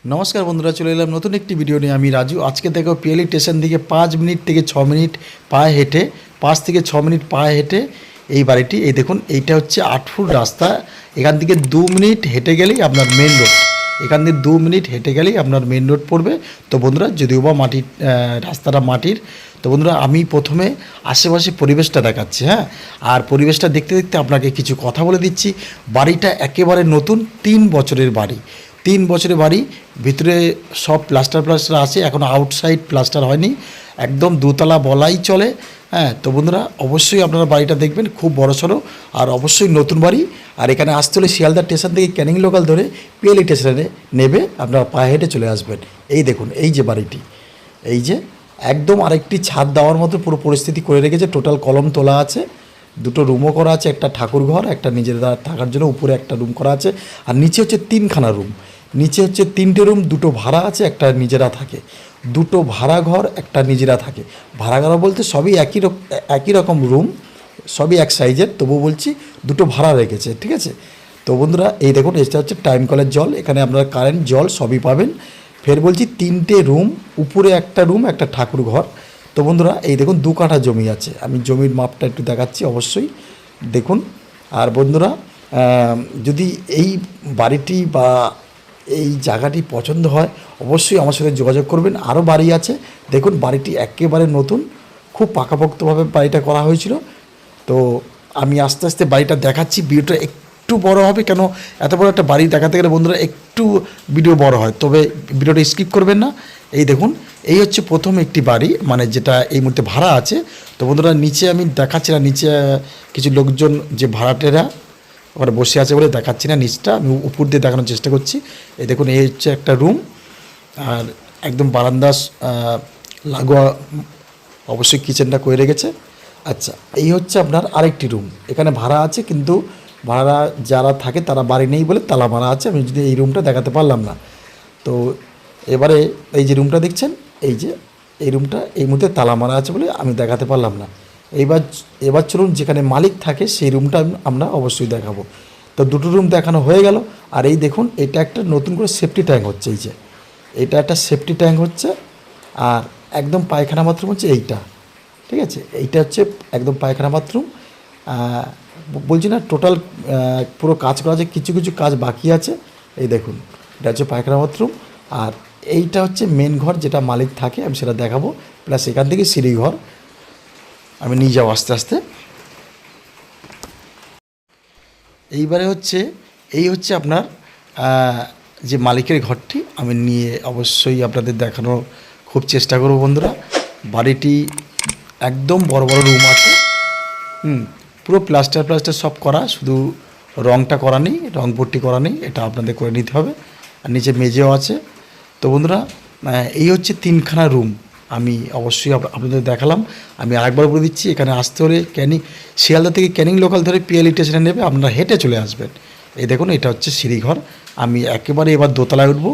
নমস্কার বন্ধুরা, চলে এলাম নতুন একটি ভিডিও নিয়ে। আমি রাজু। আজকে দেখো পিএলই স্টেশন থেকে 5 মিনিট থেকে 6 মিনিট পায়ে হেঁটে 5 থেকে 6 মিনিট পায়ে হেঁটে এই বাড়িটি। এই দেখুন, এইটা হচ্ছে 8 ফুট রাস্তা। এখান থেকে 2 মিনিট হেঁটে গেলেই আপনার মেন রোড। এখান থেকে 2 মিনিট হেঁটে গেলেই আপনার মেন রোড পড়বে। তো বন্ধুরা, যদিও বা মাটির রাস্তাটা মাটির, তো বন্ধুরা আমি প্রথমে আশেপাশে পরিবেশটা দেখাচ্ছি। হ্যাঁ, আর পরিবেশটা দেখতে দেখতে আপনাকে কিছু কথা বলে দিচ্ছি। বাড়িটা একেবারে নতুন, 3 বছরের বাড়ি। 3 বছরের বাড়ি। ভিতরে সব প্লাস্টার আছে, এখনও আউটসাইড প্লাস্টার হয়নি। একদম দোতলা বলাই চলে। হ্যাঁ, তো বন্ধুরা অবশ্যই আপনারা বাড়িটা দেখবেন, খুব বড়সড় আর অবশ্যই নতুন বাড়ি। আর এখানে আসতে হলে শিয়ালদা স্টেশন থেকে ক্যানিং লোকাল ধরে পিএলই স্টেশনে নেবে আপনারা পায়ে হেঁটে চলে আসবেন। এই দেখুন, এই যে বাড়িটি, এই যে একদম আরেকটি ছাদ দেওয়ার মতো পুরো পরিস্থিতি করে রেখেছে। টোটাল কলম তোলা আছে, 2টো রুমও করা আছে, একটা ঠাকুর ঘর, একটা নিজেরা থাকার জন্য উপরে একটা রুম করা আছে। আর নিচে হচ্ছে 3খানা রুম। নিচে হচ্ছে 3টে রুম, 2টো ভাড়া আছে, একটা নিজেরা থাকে। 2টো ভাড়া ঘর, একটা নিজেরা থাকে। ভাড়া ঘর বলতে সবই একই রকম রুম, সবই এক সাইজের, তবু বলছি 2টো ভাড়া রেখেছে। ঠিক আছে। তো বন্ধুরা এই দেখুন, এটা হচ্ছে টাইম কলের জল। এখানে আপনারা কারেন্ট জল সবই পাবেন। ফের বলছি 3টে রুম, উপরে একটা রুম, একটা ঠাকুর ঘর। তো বন্ধুরা এই দেখুন, 2 কাঠা জমি আছে। আমি জমির মাপটা একটু দেখাচ্ছি, অবশ্যই দেখুন। আর বন্ধুরা যদি এই বাড়িটি বা এই জায়গাটি পছন্দ হয়, অবশ্যই আমার সাথে যোগাযোগ করবেন। আরও বাড়ি আছে, দেখুন বাড়িটি একেবারে নতুন, খুব পাকাপোক্তভাবে বাড়িটা করা হয়েছিল। তো আমি আস্তে আস্তে বাড়িটা দেখাচ্ছি। ভিডিওটা একটু বড় হবে, কেন এত বড় একটা বাড়ি দেখাতে গেলে বন্ধুরা একটু ভিডিও বড় হয়, তবে ভিডিওটা স্কিপ করবেন না। এই দেখুন, এই হচ্ছে প্রথম একটি বাড়ি, মানে যেটা এই মুহূর্তে ভাড়া আছে। তো বন্ধুরা নিচে আমি দেখাচ্ছি না, নিচে কিছু লোকজন যে ভাড়াটেরা ওখানে বসে আছে বলে দেখাচ্ছি না নিচটা, আমি উপর দিয়ে দেখানোর চেষ্টা করছি। এই দেখুন, এই হচ্ছে একটা রুম, আর একদম বারান্দা লাগোয়া অবশ্যই কিচেনটা করে রেখেছে। আচ্ছা, এই হচ্ছে আপনার আরেকটি রুম। এখানে ভাড়া আছে, কিন্তু ভাড়া যারা থাকে তারা বাড়ি নেই বলে তালা মারা আছে। আমি যদি এই রুমটা দেখাতে পারলাম না। তো এবারে এই যে রুমটা দেখছেন, এই যে এই রুমটা এই মুহূর্তে তালা মারা আছে বলে আমি দেখাতে পারলাম না। এবার এবার চলুন যেখানে মালিক থাকে সেই রুমটা আমরা অবশ্যই দেখাবো। তো 2টো রুম দেখানো হয়ে গেল। আর এই দেখুন, এটা একটা নতুন করে সেফটি ট্যাঙ্ক হচ্ছে। এই যে এটা একটা সেফটি ট্যাঙ্ক হচ্ছে। আর একদম পায়খানা বাথরুম হচ্ছে এইটা। ঠিক আছে, এইটা হচ্ছে একদম পায়খানা বাথরুম। বলছি না, টোটাল পুরো কাজ করা আছে, কিছু কিছু কাজ বাকি আছে। এই দেখুন, এটা হচ্ছে পায়খানা বাথরুম। আর এইটা হচ্ছে মেন ঘর, যেটা মালিক থাকে, আমি সেটা দেখাবো। প্লাস এখান থেকে সিঁড়ি ঘর আমি নিয়ে যাবো আস্তে আস্তে। এইবারে হচ্ছে এই হচ্ছে আপনার যে মালিকের ঘরটি আমি নিয়ে অবশ্যই আপনাদের দেখানোর খুব চেষ্টা করব। বন্ধুরা বাড়িটি একদম বড় বড় রুম আছে। পুরো প্লাস্টার সব করা, শুধু রংটা করা নেই, রং পট্টি করা নেই, এটা আপনাদের করে নিতে হবে। আর নিচে মেঝেও আছে। তো বন্ধুরা এই হচ্ছে 3খানা রুম, আমি অবশ্যই আপনাদের দেখালাম। আমি আরেকবার বলে দিচ্ছি, এখানে আসতে হলে শিয়ালদা থেকে ক্যানিং লোকাল ধরে পিএলই স্টেশনে নেবে, আপনারা হেঁটে চলে আসবেন। এই দেখুন, এটা হচ্ছে সিঁড়িঘর। আমি একেবারে এবার দোতলায় উঠবো।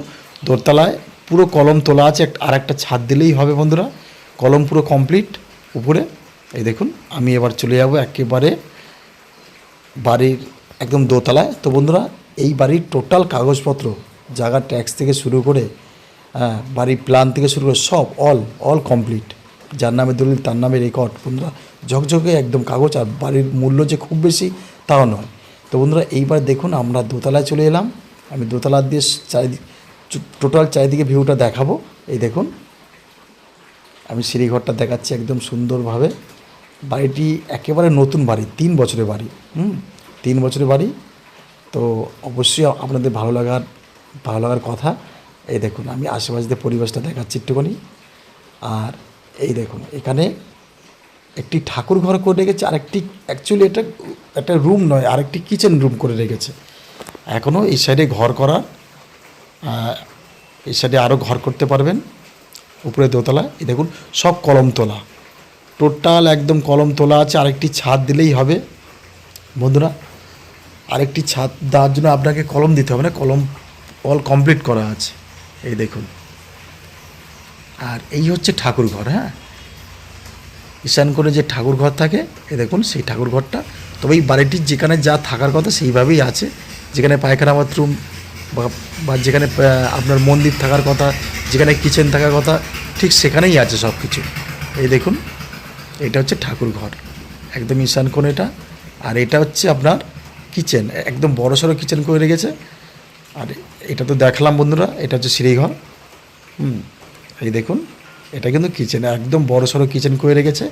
দোতলায় পুরো কলম তোলা আছে, আর একটা ছাদ দিলেই হবে বন্ধুরা। কলম পুরো কমপ্লিট উপরে। এই দেখুন, আমি এবার চলে যাব একেবারে বাড়ির একদম দোতলায়। তো বন্ধুরা এই বাড়ির টোটাল কাগজপত্র, জায়গার ট্যাক্স থেকে শুরু করে বাড়ির প্ল্যান থেকে শুরু করে সব অল কমপ্লিট। যার নামে দলিল তার নামে রেকর্ড বন্ধুরা, ঝকঝকে একদম কাগজ। আর বাড়ির মূল্য যে খুব বেশি তাও নয়। তো বন্ধুরা এইবার দেখুন, আমরা দোতলায় চলে এলাম। আমি দোতলা দিয়ে টোটাল চারিদিকে ভিউটা দেখাবো। এই দেখুন, আমি সিঁড়িঘরটা দেখাচ্ছি একদম সুন্দরভাবে। বাড়িটি একেবারে নতুন বাড়ি, 3 বছরের বাড়ি। 3 বছরের বাড়ি। তো অবশ্যই আপনাদের ভালো লাগার কথা। এই দেখুন, আমি আশেপাশ দিয়ে পরিবেশটা দেখাচ্ছি একটুখানি। আর এই দেখুন, এখানে একটি ঠাকুর ঘর করে রেখেছে, আরেকটি অ্যাকচুয়ালি এটা একটা রুম নয়, আরেকটি কিচেন রুম করে রেখেছে। এখনও এই সাইডে ঘর করা, এই সাইডে আরও ঘর করতে পারবেন উপরে দোতলা। এই দেখুন, সব কলম তোলা, টোটাল একদম কলম তোলা আছে। আরেকটি ছাদ দিলেই হবে বন্ধুরা। আরেকটি ছাদ দেওয়ার জন্য আপনাকে কলম দিতে হবে না, কলম অল কমপ্লিট করা আছে। এই দেখুন, আর এই হচ্ছে ঠাকুর ঘর। হ্যাঁ, ঈশান করে যে ঠাকুর ঘর থাকে, এই দেখুন সেই ঠাকুর ঘরটা। তবে এই বাড়িটির যেখানে যা থাকার কথা সেইভাবেই আছে। যেখানে পায়খানা বাথরুম, বা যেখানে আপনার মন্দির থাকার কথা, যেখানে কিচেন থাকার কথা, ঠিক সেখানেই আছে সব কিছু। এই দেখুন, এটা হচ্ছে ঠাকুর ঘর, একদম ঈশান কোণ এটা। আর এটা হচ্ছে আপনার কিচেন, একদম বড়সড় কিচেন করে রেখেছে। আর এটা তো দেখলাম বন্ধুরা, এটা হচ্ছে সিঁড়িঘর। এই দেখুন, এটা কিন্তু কিচেন, একদম বড়সড় কিচেন করে রেখেছে।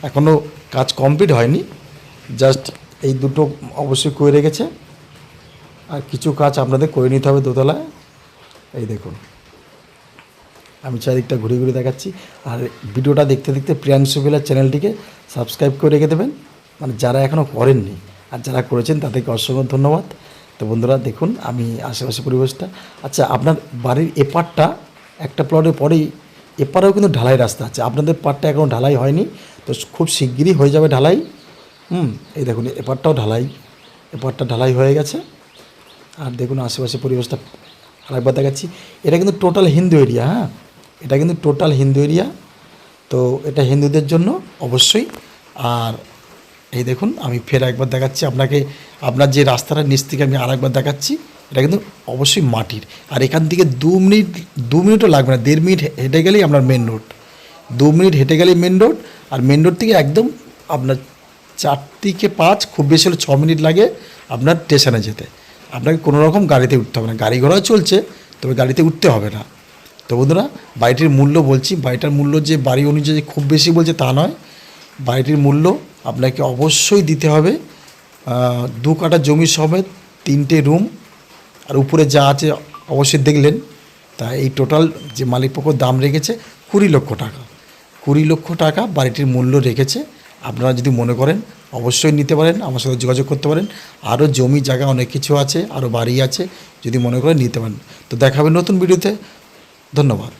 এখনও কাজ কমপ্লিট হয়নি, জাস্ট এই দুটো অবশ্যই করে রেখেছে। আর কিছু কাজ আপনাদের করে নিতে হবে দোতলায়। এই দেখুন, আমি চারিদিকটা ঘুরে ঘুরে দেখাচ্ছি। আর ভিডিওটা দেখতে দেখতে প্রিয়াংশু ভিলার চ্যানেলটিকে সাবস্ক্রাইব করে রেখে দেবেন, মানে যারা এখনও করেননি। আর যারা করেছেন তাদেরকে অসংখ্য ধন্যবাদ। তো বন্ধুরা দেখুন আমি আশেপাশে পরিবেশটা। আচ্ছা, আপনার বাড়ির এপারটা একটা প্লটের পরেই এপারেও কিন্তু ঢালাই রাস্তা আছে। আপনাদের পারটা এখনও ঢালাই হয়নি, তো খুব শিগগিরই হয়ে যাবে ঢালাই। এই দেখুন, এপারটাও ঢালাই, এপারটা ঢালাই হয়ে গেছে। আর দেখুন আশেপাশে পরিবেশটা আরেকবার দেখাচ্ছি। এটা কিন্তু টোটাল হিন্দু এরিয়া, হ্যাঁ, এটা কিন্তু টোটাল হিন্দু এরিয়া। তো এটা হিন্দুদের জন্য অবশ্যই। আর এই দেখুন, আমি ফের একবার দেখাচ্ছি আপনাকে, আপনার যে রাস্তাটা নিচ থেকে আমি আরেকবার দেখাচ্ছি। এটা কিন্তু অবশ্যই মাটির। আর এখান থেকে 2 মিনিটও লাগবে না, 1.5 মিনিট হেঁটে গেলেই আপনার মেন রোড। 2 মিনিট হেঁটে গেলেই মেন রোড। আর মেন রোড থেকে একদম আপনার 4 থেকে 5, খুব বেশি হলে 6 মিনিট লাগে আপনার স্টেশনে যেতে। আপনাকে কোনো রকম গাড়িতে উঠতে হবে না, গাড়ি ঘোড়াও চলছে, তবে গাড়িতে উঠতে হবে না। তো বন্ধুরা, বাড়িটির মূল্য বলছি, বাড়িটার মূল্য যে বাড়ি অনুযায়ী খুব বেশি বলছে তা নয়। বাড়িটির মূল্য আপনাকে অবশ্যই দিতে হবে 2 কাঠা জমি সমেত 3টে রুম, আর উপরে যা আছে অবশ্যই দেখলেন। তা এই টোটাল যে মালিকপক্ষ দাম রেখেছে 20 লক্ষ টাকা। 20 লক্ষ টাকা বাড়িটির মূল্য রেখেছে। আপনারা যদি মনে করেন অবশ্যই নিতে পারেন, আমার সাথে যোগাযোগ করতে পারেন। আরও জমি জায়গা অনেক কিছু আছে, আরও বাড়ি আছে, যদি মনে করেন নিতে পারেন। তো দেখা হবে নতুন ভিডিওতে। ধন্যবাদ।